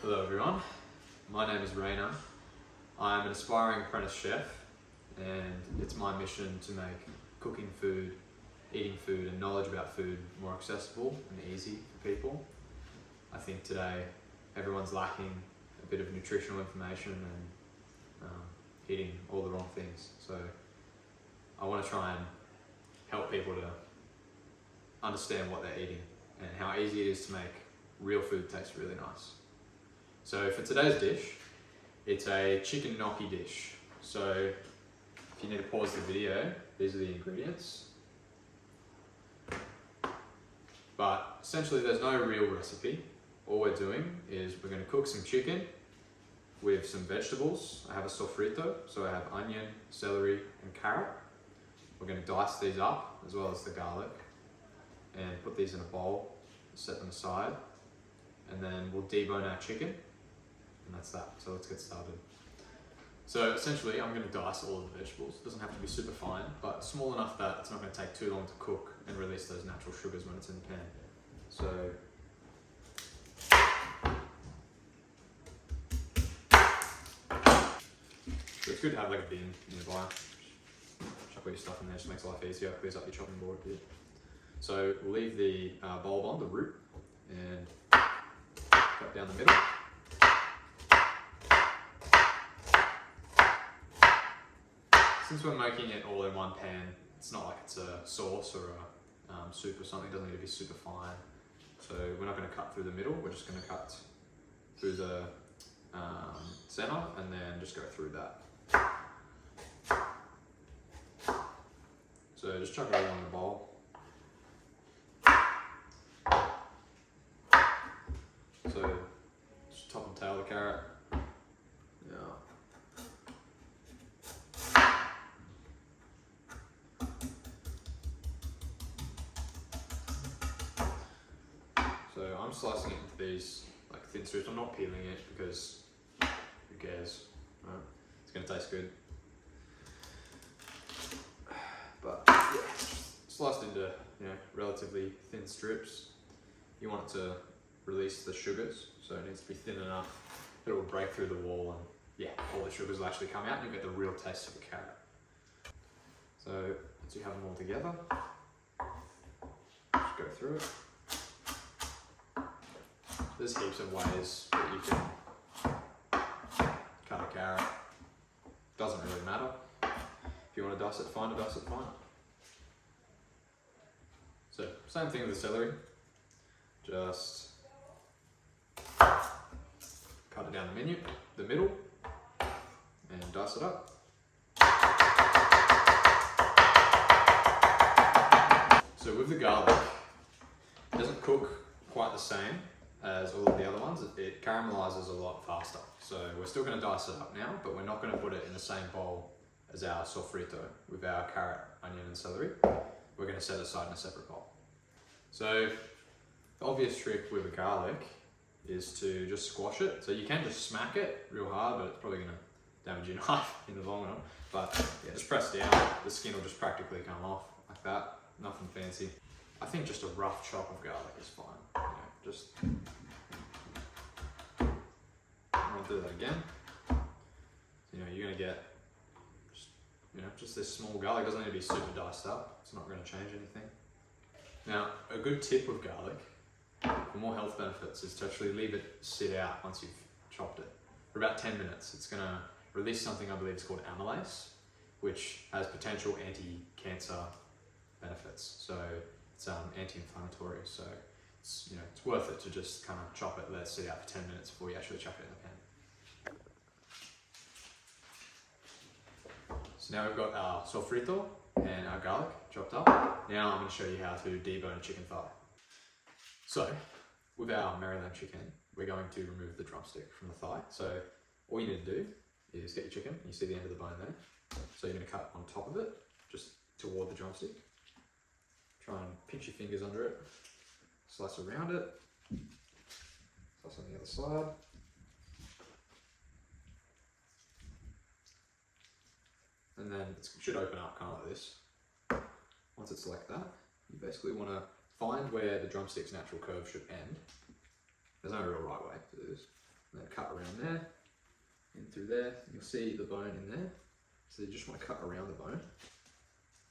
Hello everyone, my name is Raina. I'm an aspiring apprentice chef and it's my mission to make cooking food, eating food and knowledge about food more accessible and easy for people. I think today everyone's lacking a bit of nutritional information and eating all the wrong things. So I want to try and help people to understand what they're eating and how easy it is to make real food taste really nice. So for today's dish, it's a chicken gnocchi dish. So if you need to pause the video, these are the ingredients. But essentially there's no real recipe. All we're doing is we're going to cook some chicken with some vegetables. I have a sofrito, so I have onion, celery and carrot. We're going to dice these up as well as the garlic and put these in a bowl, set them aside, and then we'll debone our chicken. And that's that, so let's get started. So essentially I'm going to dice all of the vegetables. It doesn't have to be super fine, but small enough that it's not going to take too long to cook and release those natural sugars when it's in the pan. So it's good to have like a bin nearby. Chuck all your stuff in there, just makes life easier, clears up your chopping board a bit. So we'll leave the bulb on, the root, and cut down the middle. Since we're making it all in one pan, it's not like it's a sauce or a soup or something. It doesn't need to be super fine. So we're not going to cut through the middle. We're just going to cut through the center and then just go through that. So just chuck it all in the bowl. So just top and tail the carrot. Yeah. So I'm slicing it into these like thin strips. I'm not peeling it because who cares, right? It's going to taste good. But yeah, sliced into relatively thin strips. You want it to release the sugars, so it needs to be thin enough that it will break through the wall and yeah, all the sugars will actually come out and you'll get the real taste of the carrot. So once you have them all together, just go through it. There's heaps of ways that you can cut a carrot. Doesn't really matter. If you want to dice it fine, So same thing with the celery. Just cut it down the middle, and dice it up. So with the garlic, it doesn't cook quite the same as all of the other ones. It caramelizes a lot faster. So we're still going to dice it up now, but we're not going to put it in the same bowl as our sofrito with our carrot, onion and celery. We're going to set it aside in a separate bowl. So the obvious trick with the garlic is to just squash it. So you can just smack it real hard, but it's probably going to damage your knife in the long run. But yeah, just press down, the skin will just practically come off like that. Nothing fancy. I think just a rough chop of garlic is fine. Just I'll do that again. You're going to get just this small garlic. It doesn't need to be super diced up. It's not going to change anything. Now, a good tip with garlic for more health benefits is to actually leave it sit out once you've chopped it for about 10 minutes. It's going to release something I believe is called amylase, which has potential anti-cancer benefits. So it's anti-inflammatory. So it's worth it to just kind of chop it, let it sit out for 10 minutes before you actually chuck it in the pan. So now we've got our sofrito and our garlic chopped up. Now I'm going to show you how to debone a chicken thigh. So with our Maryland chicken, we're going to remove the drumstick from the thigh. So all you need to do is get your chicken, you see the end of the bone there. So you're going to cut on top of it, just toward the drumstick. Try and pinch your fingers under it, slice around it, slice on the other side. And then it should open up kind of like this. Once it's like that, you basically want to find where the drumstick's natural curve should end. There's no real right way to do this. and then cut around there, in through there. You'll see the bone in there. So you just want to cut around the bone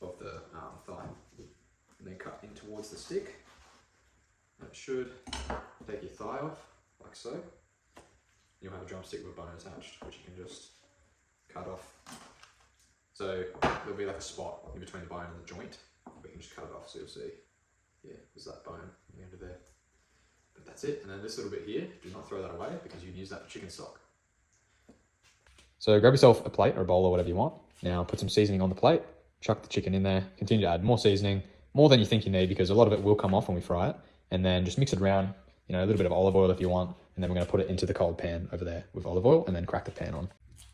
of the thigh, and then cut in towards the stick. That should take your thigh off, like so. You'll have a drumstick with a bone attached, which you can just cut off. So there'll be like a spot in between the bone and the joint. We can just cut it off, so you'll see, yeah, there's that bone at the end of there. But that's it. And then this little bit here, do not throw that away because you can use that for chicken stock. So grab yourself a plate or a bowl or whatever you want. Now put some seasoning on the plate, chuck the chicken in there, continue to add more seasoning, more than you think you need because a lot of it will come off when we fry it. And then just mix it around, you know, a little bit of olive oil if you want. And then we're going to put it into the cold pan over there with olive oil and then crack the pan on.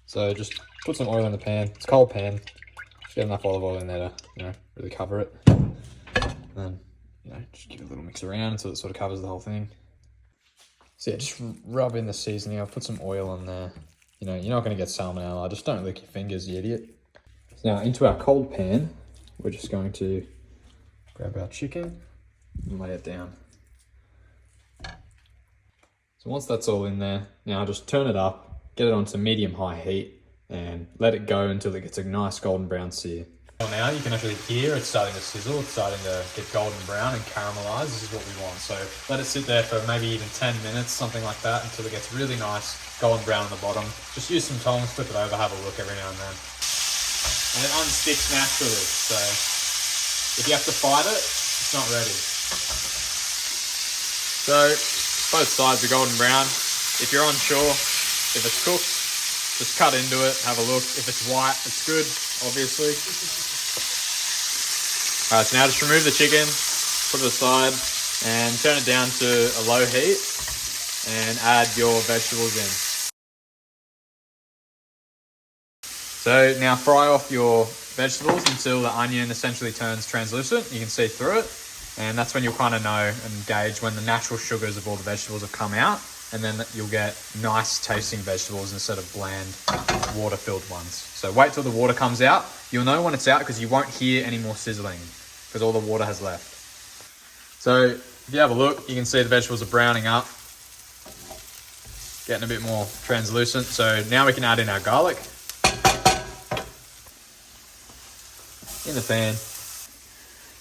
So just put some oil in the pan. It's a cold pan. Just get enough olive oil in there to, you know, really cover it. And then, you know, just give it a little mix around until it sort of covers the whole thing. So yeah, just rub in the seasoning. I'll put some oil on there. You know, you're not going to get salmonella. Just don't lick your fingers, you idiot. So now into our cold pan, we're just going to grab our chicken and lay it down. So once that's all in there, now just turn it up, get it onto medium-high heat, and let it go until it gets a nice golden brown sear. Well, now you can actually hear it's starting to sizzle, it's starting to get golden brown and caramelize. This is what we want. So let it sit there for maybe even 10 minutes, something like that, until it gets really nice golden brown on the bottom. Just use some tongs, flip it over, have a look every now and then. And it unsticks naturally, so if you have to fight it, it's not ready. So both sides are golden brown. If you're unsure if it's cooked, just cut into it, have a look. If it's white, it's good, obviously. All right, so now just remove the chicken, put it aside, and turn it down to a low heat, and add your vegetables in. So now fry off your vegetables until the onion essentially turns translucent. You can see through it. And that's when you'll kind of know and gauge when the natural sugars of all the vegetables have come out. And then you'll get nice tasting vegetables instead of bland water-filled ones. So wait till the water comes out. You'll know when it's out because you won't hear any more sizzling because all the water has left. So if you have a look, you can see the vegetables are browning up, getting a bit more translucent. So now we can add in our garlic in the pan.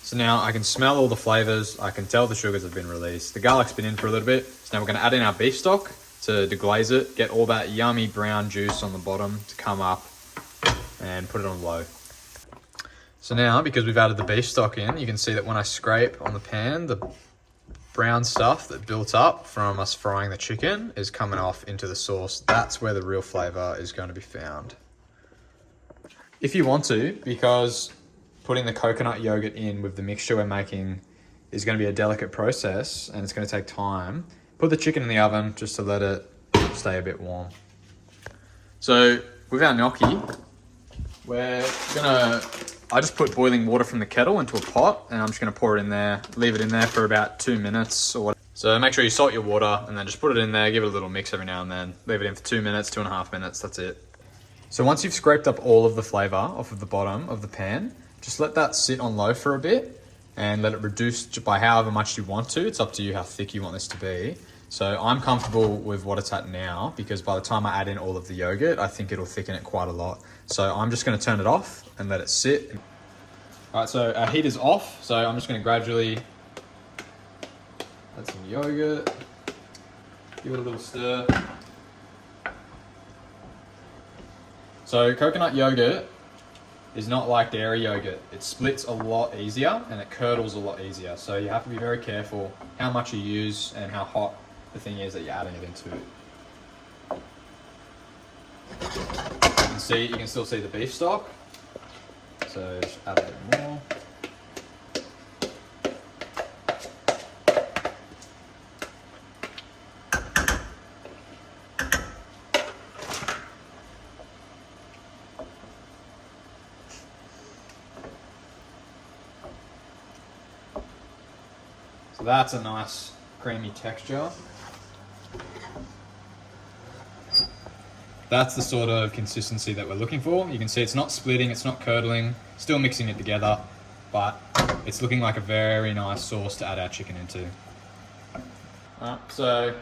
So now I can smell all the flavors. I can tell the sugars have been released. The garlic's been in for a little bit. So now we're going to add in our beef stock to deglaze it, get all that yummy brown juice on the bottom to come up, and put it on low. So now, because we've added the beef stock in, you can see that when I scrape on the pan, the brown stuff that built up from us frying the chicken is coming off into the sauce. That's where the real flavor is going to be found. If you want to, because putting the coconut yogurt in with the mixture we're making is going to be a delicate process and it's going to take time, put the chicken in the oven just to let it stay a bit warm. So with our gnocchi, I just put boiling water from the kettle into a pot and I'm just going to pour it in there, leave it in there for about 2 minutes or whatever. So make sure you salt your water and then just put it in there, give it a little mix every now and then, leave it in for 2 minutes, 2.5 minutes, that's it. So once you've scraped up all of the flavor off of the bottom of the pan, just let that sit on low for a bit and let it reduce by however much you want to. It's up to you how thick you want this to be. So I'm comfortable with what it's at now because by the time I add in all of the yogurt, I think it'll thicken it quite a lot. So I'm just going to turn it off and let it sit. All right, so our heat is off. So I'm just going to gradually add some yogurt, give it a little stir. So coconut yogurt is not like dairy yogurt. It splits a lot easier and it curdles a lot easier. So you have to be very careful how much you use and how hot the thing is that you're adding it into. You can still see the beef stock. So just add a bit more. So that's a nice creamy texture. That's the sort of consistency that we're looking for. You can see it's not splitting, it's not curdling, still mixing it together, but it's looking like a very nice sauce to add our chicken into. Alright, so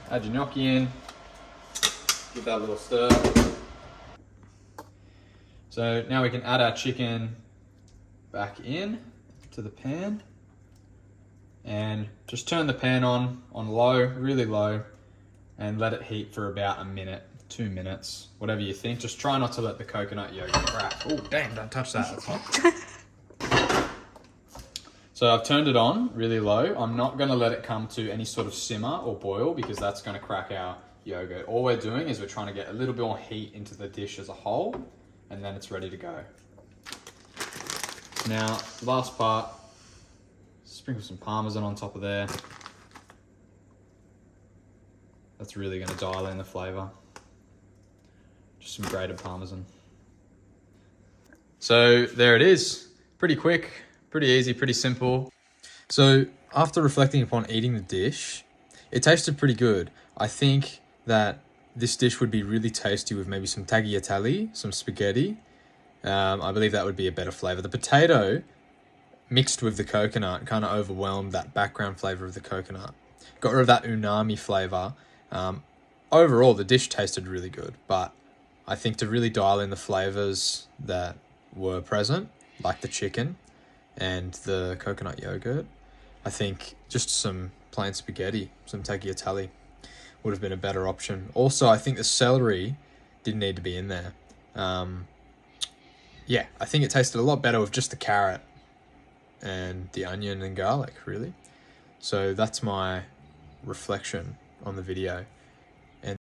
add your gnocchi in, Give that a little stir. So now we can add our chicken back in to the pan and just turn the pan on low, really low, and let it heat for about a minute, 2 minutes, whatever you think. Just try not to let the coconut yogurt crack. Oh, damn, don't touch that, that's hot. So I've turned it on really low. I'm not gonna let it come to any sort of simmer or boil because that's gonna crack our yogurt. All we're doing is we're trying to get a little bit more heat into the dish as a whole, and then it's ready to go. Now, last part, sprinkle some Parmesan on top of there. That's really gonna dial in the flavor. Just some grated Parmesan. So there it is. Pretty quick, pretty easy, pretty simple. So after reflecting upon eating the dish, it tasted pretty good. I think that this dish would be really tasty with maybe some tagliatelle, some spaghetti. I believe that would be a better flavor. The potato mixed with the coconut kind of overwhelmed that background flavor of the coconut. Got rid of that umami flavor. Overall, the dish tasted really good, but I think to really dial in the flavors that were present, like the chicken and the coconut yogurt, I think just some plain spaghetti, some tagliatelle would have been a better option. Also, I think the celery didn't need to be in there. Yeah, I think it tasted a lot better with just the carrot and the onion and garlic, really. So that's my reflection on the video.